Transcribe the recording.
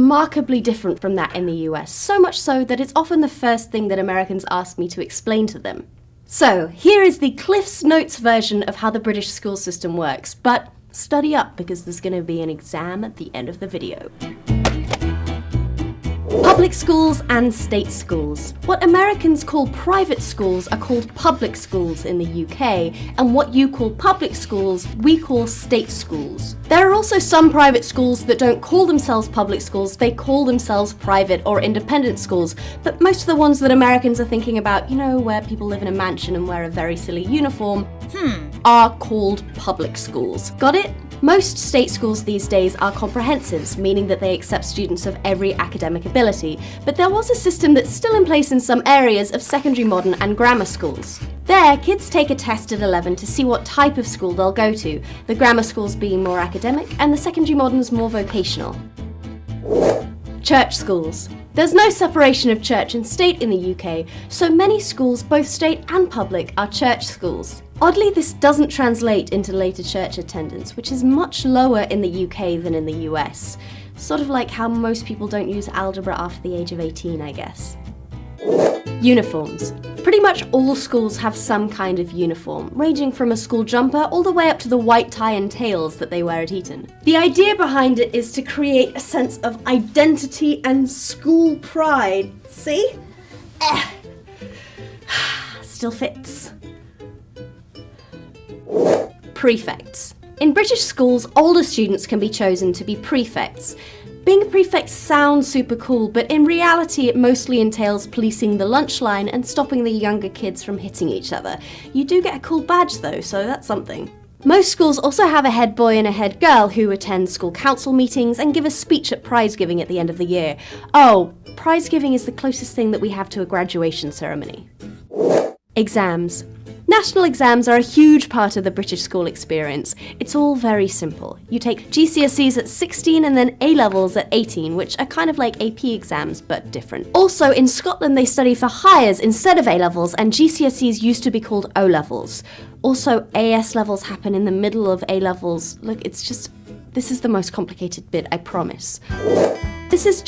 remarkably different from that in the US, so much so that it's often the first thing that Americans ask me to explain to them. So, here is the Cliff's Notes version of how the British school system works, but study up because there's going to be an exam at the end of the video. Public schools and state schools. What Americans call private schools are called public schools in the UK, and what you call public schools, we call state schools. There are also some private schools that don't call themselves public schools, they call themselves private or independent schools, but most of the ones that Americans are thinking about, you know, where people live in a mansion and wear a very silly uniform, are called public schools. Got it? Most state schools these days are comprehensives, meaning that they accept students of every academic ability, but there was a system that's still in place in some areas of secondary modern and grammar schools. There, kids take a test at 11 to see what type of school they'll go to, the grammar schools being more academic and the secondary moderns more vocational. Church schools. There's no separation of church and state in the UK, so many schools, both state and public, are church schools. Oddly, this doesn't translate into later church attendance, which is much lower in the UK than in the US. Sort of like how most people don't use algebra after the age of 18, I guess. Uniforms. Pretty much all schools have some kind of uniform, ranging from a school jumper all the way up to the white tie and tails that they wear at Eton. The idea behind it is to create a sense of identity and school pride. See? Still fits. Prefects. In British schools, older students can be chosen to be prefects. Being a prefect sounds super cool, but in reality it mostly entails policing the lunch line and stopping the younger kids from hitting each other. You do get a cool badge though, so that's something. Most schools also have a head boy and a head girl who attend school council meetings and give a speech at prize giving at the end of the year. Oh, prize giving is the closest thing that we have to a graduation ceremony. Exams. National exams are a huge part of the British school experience. It's all very simple. You take GCSEs at 16 and then A-levels at 18, which are kind of like AP exams, but different. Also, in Scotland they study for Highers instead of A-levels, and GCSEs used to be called O-levels. Also, AS levels happen in the middle of A-levels. Look, this is the most complicated bit, I promise. This is